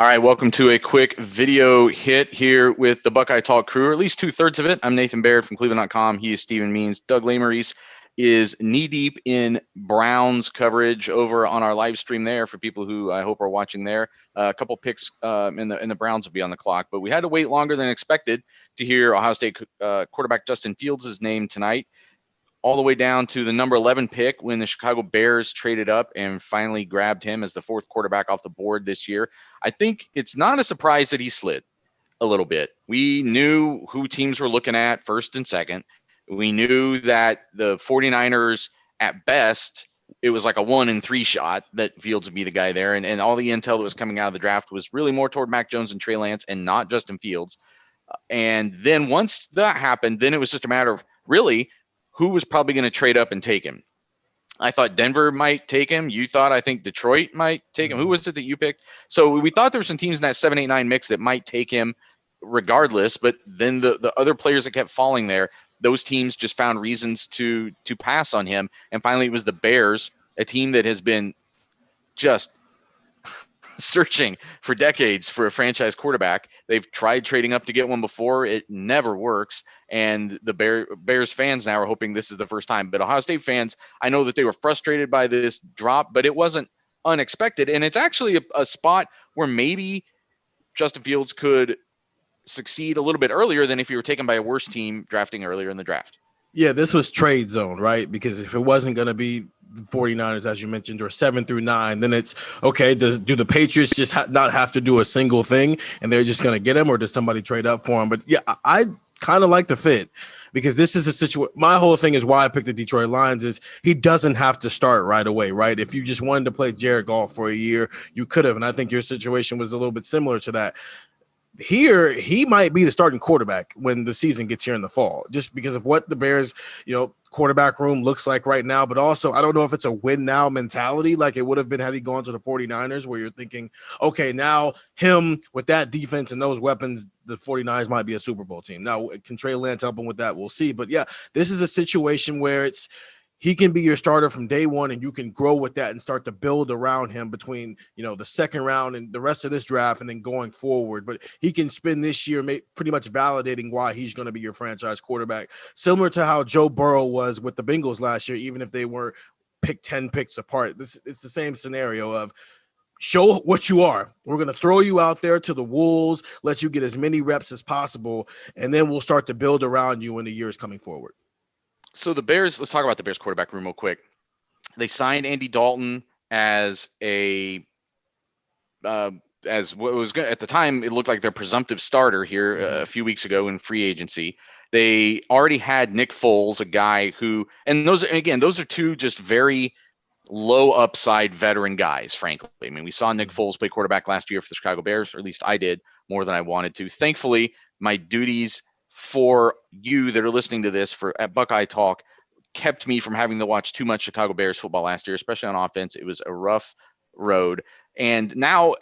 All right, welcome to a quick video hit here with the Buckeye Talk crew, or at least two-thirds of it. I'm Nathan Baird from cleveland.com. He is Stephen Means. Doug Lameries is knee-deep in Browns coverage over on our live stream there for people who I hope are watching there. A couple picks in the Browns will be on the clock, but we had to wait longer than expected to hear Ohio State quarterback Justin Fields' name tonight, all the way down to the number 11 pick when the Chicago Bears traded up and finally grabbed him as the fourth quarterback off the board this year. I think it's not a surprise that he slid a little bit. We knew who teams were looking at first and second. We knew that the 49ers, at best, it was like a 1-in-3 shot that Fields would be the guy there. And all the intel that was coming out of the draft was really more toward Mac Jones and Trey Lance and not Justin Fields. And then once that happened, then it was just a matter of really who was probably going to trade up and take him. I thought Denver might take him. You thought, I think, Detroit might take him. Who was it that you picked? So we thought there were some teams in that 7, 8, 9 mix that might take him regardless. But then the other players that kept falling there, those teams just found reasons to pass on him. And finally, it was the Bears, a team that has been just searching for decades for a franchise quarterback. They've tried trading up to get one before. It never works. And the Bears fans now are hoping this is the first time. But Ohio State fans, I know that they were frustrated by this drop, but it wasn't unexpected. And it's actually a spot where maybe Justin Fields could succeed a little bit earlier than if he were taken by a worse team drafting earlier in the draft. Yeah, this was trade zone, right? Because if it wasn't going to be 49ers, as you mentioned, or 7 through 9, then it's okay. Do the Patriots just not have to do a single thing and they're just going to get him, or does somebody trade up for him? But yeah, I kind of like the fit because this is a situation. My whole thing is why I picked the Detroit Lions is he doesn't have to start right away, right? If you just wanted to play Jared Goff for a year, you could have. And I think your situation was a little bit similar to that. Here, he might be the starting quarterback when the season gets here in the fall, just because of what the Bears, quarterback room looks like right now. But also, I don't know if it's a win now mentality like it would have been had he gone to the 49ers, where you're thinking, okay, now him with that defense and those weapons, the 49ers might be a Super Bowl team. Now, can Trey Lance help him with that? We'll see. But yeah, this is a situation where he can be your starter from day one, and you can grow with that and start to build around him between, the second round and the rest of this draft and then going forward. But he can spend this year pretty much validating why he's going to be your franchise quarterback, similar to how Joe Burrow was with the Bengals last year, even if they were picked 10 picks apart. It's the same scenario of show what you are. We're going to throw you out there to the wolves, let you get as many reps as possible, and then we'll start to build around you in the years coming forward. So the Bears, let's talk about the Bears quarterback room real quick. They signed Andy Dalton as as what was at the time, it looked like their presumptive starter here a few weeks ago in free agency. They already had Nick Foles, a guy who, and those are two just very low upside veteran guys, frankly. I mean, we saw Nick Foles play quarterback last year for the Chicago Bears, or at least I did, more than I wanted to. Thankfully, my duties for you that are listening to this at Buckeye Talk kept me from having to watch too much Chicago Bears football last year, especially on offense. It was a rough road. And now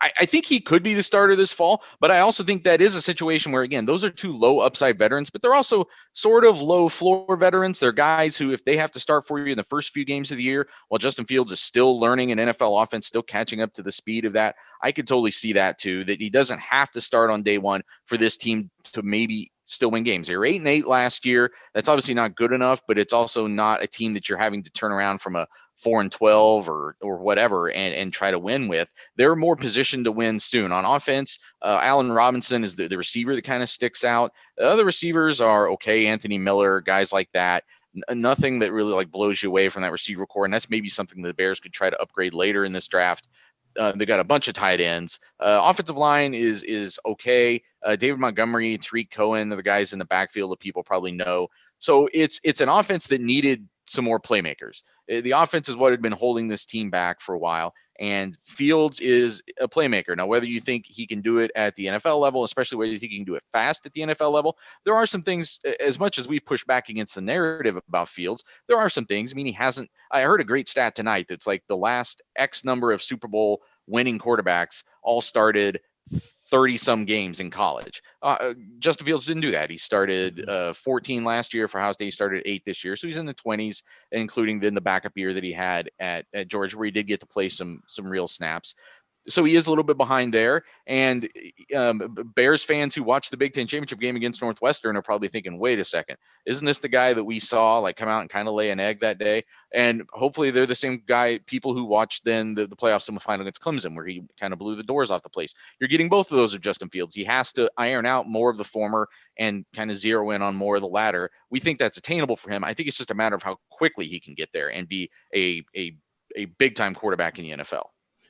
I think he could be the starter this fall, but I also think that is a situation where, again, those are two low upside veterans, but they're also sort of low floor veterans. They're guys who, if they have to start for you in the first few games of the year, while Justin Fields is still learning an NFL offense, still catching up to the speed of that, I could totally see that too, that he doesn't have to start on day one for this team to maybe still win games. They were 8-8 last year. That's obviously not good enough, but it's also not a team that you're having to turn around from a 4-12 or whatever and try to win with. They're more positioned to win soon. On offense, Allen Robinson is the receiver that kind of sticks out. The other receivers are okay. Anthony Miller, guys like that. Nothing that really blows you away from that receiver core, and that's maybe something the Bears could try to upgrade later in this draft. They got a bunch of tight ends. Offensive line is okay. David Montgomery, Tariq Cohen are the guys in the backfield that people probably know. So it's an offense that needed some more playmakers. The offense is what had been holding this team back for a while, and Fields is a playmaker. Now, whether you think he can do it at the NFL level, especially whether you think he can do it fast at the NFL level, there are some things, as much as we push back against the narrative about Fields, there are some things. I mean, I heard a great stat tonight that's like the last X number of Super Bowl winning quarterbacks all started 30-some games in college. Justin Fields didn't do that. He started 14 last year for Ohio State. He started 8 this year. So he's in the 20s, including then the backup year that he had at Georgia, where he did get to play some real snaps. so he is a little bit behind there. And Bears fans who watched the Big Ten championship game against Northwestern are probably thinking, wait a second, isn't this the guy that we saw like come out and kind of lay an egg that day? And hopefully they're the same guy, people who watched then the playoff semifinal against Clemson, where he kind of blew the doors off the place. You're getting both of those of Justin Fields. He has to iron out more of the former and kind of zero in on more of the latter. We think that's attainable for him. I think it's just a matter of how quickly he can get there and be a big time quarterback in the NFL.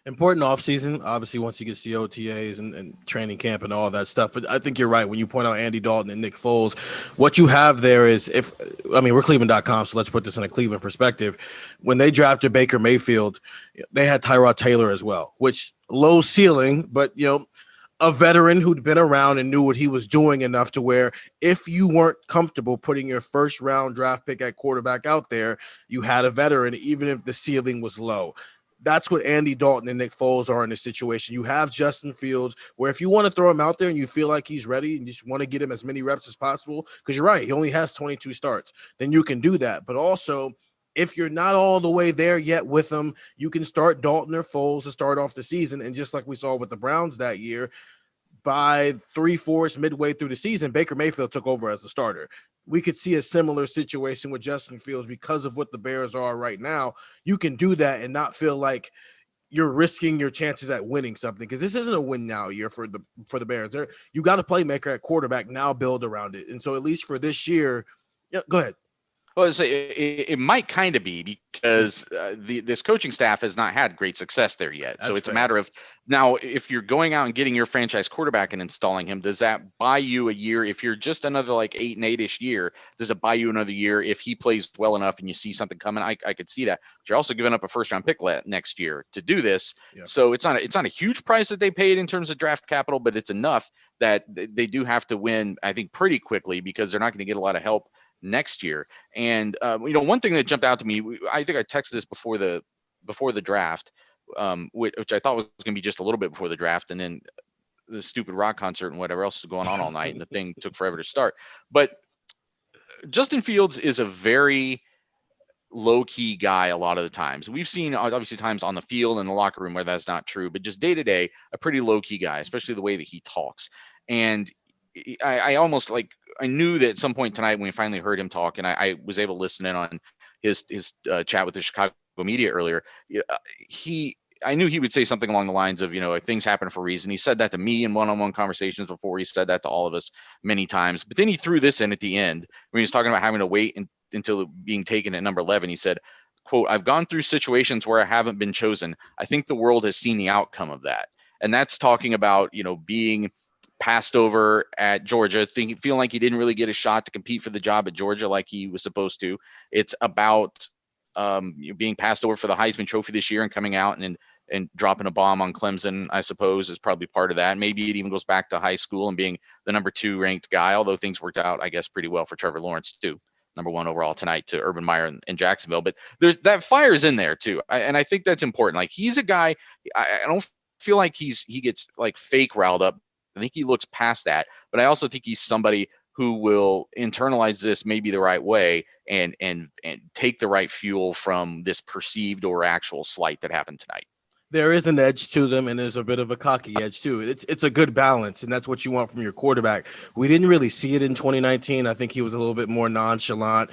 Important offseason, obviously, once you get the OTAs and training camp and all that stuff. But I think you're right when you point out Andy Dalton and Nick Foles. What you have there is, we're cleveland.com, so let's put this in a Cleveland perspective. When they drafted Baker Mayfield, they had Tyrod Taylor as well, which low ceiling, but, a veteran who'd been around and knew what he was doing enough to where if you weren't comfortable putting your first round draft pick at quarterback out there, you had a veteran, even if the ceiling was low. That's what Andy Dalton and Nick Foles are in this situation. You have Justin Fields, where if you want to throw him out there and you feel like he's ready and you just want to get him as many reps as possible, because you're right, he only has 22 starts, then you can do that. But also, if you're not all the way there yet with them, you can start Dalton or Foles to start off the season. And just like we saw with the Browns that year, by 3/4 midway through the season, Baker Mayfield took over as the starter. We could see a similar situation with Justin Fields because of what the Bears are right now. You can do that and not feel like you're risking your chances at winning something, because this isn't a win now year for the Bears. You got a playmaker at quarterback, now build around it. And so at least for this year, go ahead. Well, it might kind of be because this coaching staff has not had great success there yet. That's so it's fair. a matter of now, if you're going out and getting your franchise quarterback and installing him, does that buy you a year? If you're just another like 8-8-ish year, does it buy you another year if he plays well enough and you see something coming? I could see that. But you're also giving up a first round pick next year to do this. Yeah. So it's not a huge price that they paid in terms of draft capital, but it's enough that they do have to win, I think, pretty quickly, because they're not going to get a lot of help next year. And one thing that jumped out to me, I think I texted this before the draft, which I thought was going to be just a little bit before the draft, and then the stupid rock concert and whatever else was going on all night, and the thing took forever to start. But Justin Fields is a very low-key guy a lot of the times. We've seen obviously times on the field and the locker room where that's not true, but just day to day, a pretty low-key guy, especially the way that he talks. And I almost I knew that at some point tonight when we finally heard him talk, and I was able to listen in on his chat with the Chicago media earlier. I knew he would say something along the lines of, things happen for a reason. He said that to me in one-on-one conversations before. He said that to all of us many times. But then he threw this in at the end when he was talking about having to wait until being taken at number 11. He said, quote, "I've gone through situations where I haven't been chosen. I think the world has seen the outcome of that." And that's talking about, being passed over at Georgia, feeling like he didn't really get a shot to compete for the job at Georgia like he was supposed to. It's about being passed over for the Heisman Trophy this year and coming out and dropping a bomb on Clemson, I suppose, is probably part of that. Maybe it even goes back to high school and being the number 2 ranked guy, although things worked out, I guess, pretty well for Trevor Lawrence too. Number 1 overall tonight to Urban Meyer in Jacksonville. But there's that fire's in there too. And I think that's important. Like, he's a guy, I don't feel like he gets like fake riled up. I think he looks past that, but I also think he's somebody who will internalize this maybe the right way and take the right fuel from this perceived or actual slight that happened tonight. There is an edge to them, and there's a bit of a cocky edge too. It's a good balance, and that's what you want from your quarterback. We didn't really see it in 2019. I think he was a little bit more nonchalant,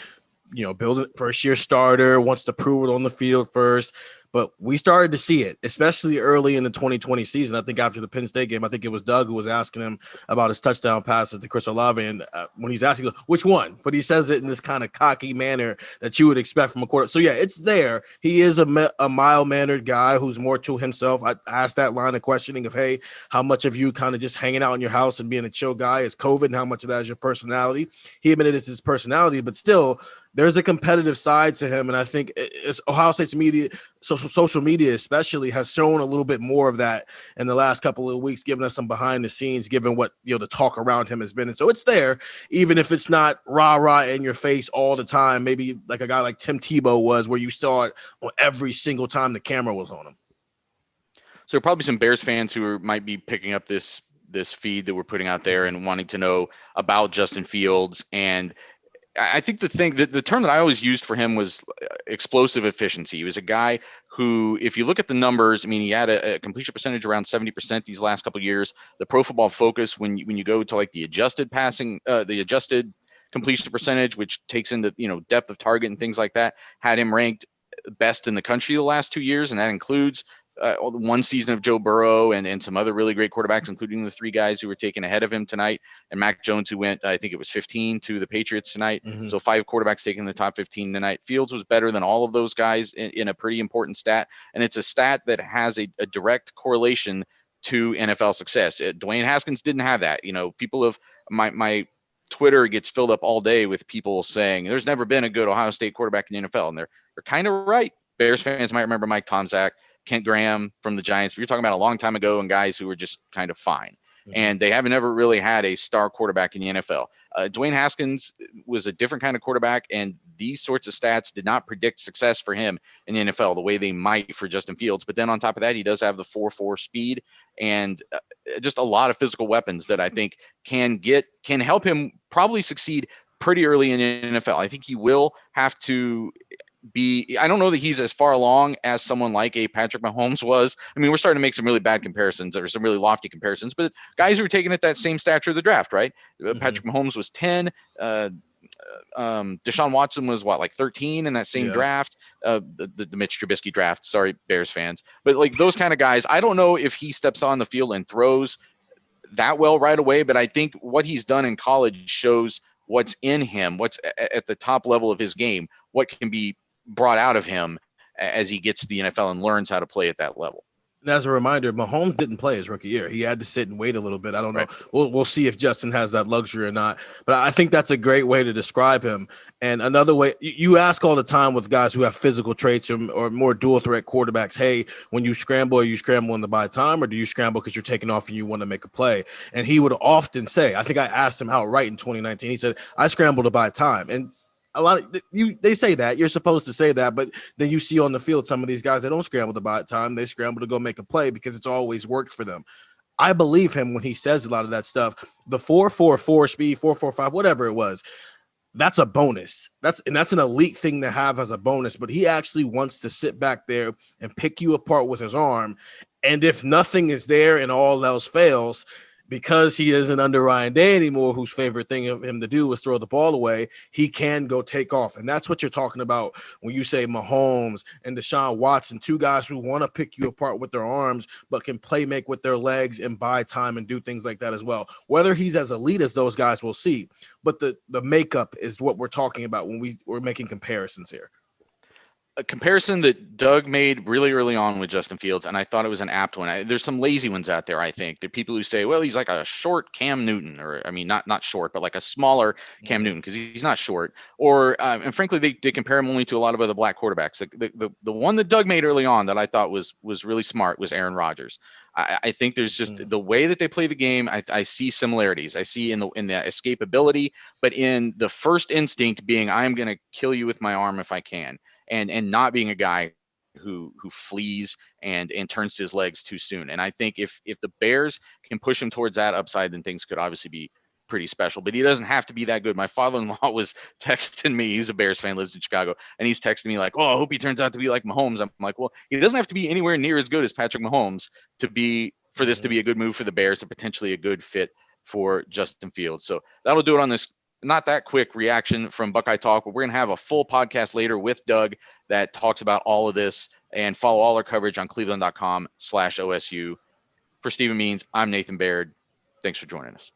building first year starter, wants to prove it on the field first. But we started to see it, especially early in the 2020 season. I think after the Penn State game, I think it was Doug who was asking him about his touchdown passes to Chris Olave. And when he's asking, which one? But he says it in this kind of cocky manner that you would expect from a quarterback. So, yeah, it's there. He is a mild-mannered guy who's more to himself. I asked that line of questioning of, hey, how much of you kind of just hanging out in your house and being a chill guy is COVID, and how much of that is your personality? He admitted it's his personality, but still – there's a competitive side to him, and I think it's Ohio State's media, social media especially, has shown a little bit more of that in the last couple of weeks, giving us some behind the scenes, given what the talk around him has been. And so it's there, even if it's not rah in your face all the time. Maybe like a guy like Tim Tebow was, where you saw it on every single time the camera was on him. So there are probably some Bears fans who might be picking up this feed that we're putting out there and wanting to know about Justin Fields. And I think the term that I always used for him was explosive efficiency. He was a guy who, if you look at the numbers, I mean, he had a completion percentage around 70% these last couple of years. The Pro Football Focus, when you go to like the adjusted passing, the adjusted completion percentage, which takes into depth of target and things like that, had him ranked best in the country the last 2 years, and that includes one season of Joe Burrow and some other really great quarterbacks, including the three guys who were taken ahead of him tonight, and Mac Jones, who went, I think it was 15 to the Patriots tonight. Mm-hmm. So 5 quarterbacks taking the top 15 tonight. Fields was better than all of those guys in a pretty important stat, and it's a stat that has a direct correlation to NFL success. Dwayne Haskins didn't have that. People have my Twitter gets filled up all day with people saying there's never been a good Ohio State quarterback in the NFL, and they're kind of right. Bears fans might remember Mike Tomczak, Kent Graham from the Giants. But you're talking about a long time ago and guys who were just kind of fine. Mm-hmm. And they haven't ever really had a star quarterback in the NFL. Dwayne Haskins was a different kind of quarterback, and these sorts of stats did not predict success for him in the NFL the way they might for Justin Fields. But then on top of that, he does have the 4.4 speed and just a lot of physical weapons that I think can help him probably succeed pretty early in the NFL. I think he will have to I don't know that he's as far along as someone like a Patrick Mahomes was. I mean, we're starting to make some really bad comparisons or some really lofty comparisons, but guys who are taking at that same stature of the draft, right? Mm-hmm. Patrick Mahomes was 10. Deshaun Watson was like 13 in that same draft, the Mitch Trubisky draft. Sorry, Bears fans. But like those kind of guys, I don't know if he steps on the field and throws that well right away, but I think what he's done in college shows what's in him, what's at the top level of his game, what can be brought out of him as he gets to the NFL and learns how to play at that level. And as a reminder, Mahomes didn't play his rookie year. He had to sit and wait a little bit. I don't know. We'll see if Justin has that luxury or not. But I think that's a great way to describe him. And another way, you ask all the time with guys who have physical traits or more dual threat quarterbacks, hey, when you scramble, are you scrambling to buy time, or do you scramble because you're taking off and you want to make a play? And he would often say, I think I asked him outright in 2019. He said, I scramble to buy time. And a lot of they say that you're supposed to say that, but then you see on the field some of these guys, they don't scramble to buy time. They scramble to go make a play because it's always worked for them. I believe him when he says a lot of that stuff. The 4.44 speed, 4.45, whatever it was, that's a bonus. That's an elite thing to have as a bonus. But he actually wants to sit back there and pick you apart with his arm. And if nothing is there and all else fails, because he isn't under Ryan Day anymore, whose favorite thing of him to do was throw the ball away, he can go take off. And that's what you're talking about when you say Mahomes and Deshaun Watson, two guys who want to pick you apart with their arms, but can play make with their legs and buy time and do things like that as well. Whether he's as elite as those guys, we'll see. But the makeup is what we're talking about when we're making comparisons here. A comparison that Doug made really early on with Justin Fields, and I thought it was an apt one. There's some lazy ones out there, I think. There are people who say, well, he's like a short Cam Newton, or I mean, not short, but like a smaller Cam Newton, because he's not short. Or, and frankly, they compare him only to a lot of other black quarterbacks. The one that Doug made early on that I thought was really smart was Aaron Rodgers. I think there's just the way that they play the game. I see similarities. I see in the escapability, but in the first instinct being, I'm going to kill you with my arm if I can. And not being a guy who flees and turns to his legs too soon. And I think if the Bears can push him towards that upside, then things could obviously be pretty special. But he doesn't have to be that good. My father-in-law was texting me. He's a Bears fan, lives in Chicago, and he's texting me like, "Oh, I hope he turns out to be like Mahomes." I'm like, "Well, he doesn't have to be anywhere near as good as Patrick Mahomes for this to be a good move for the Bears, and potentially a good fit for Justin Fields." So that'll do it on this. Not that quick reaction from Buckeye Talk, but we're going to have a full podcast later with Doug that talks about all of this, and follow all our coverage on cleveland.com/OSU. For Stephen Means, I'm Nathan Baird. Thanks for joining us.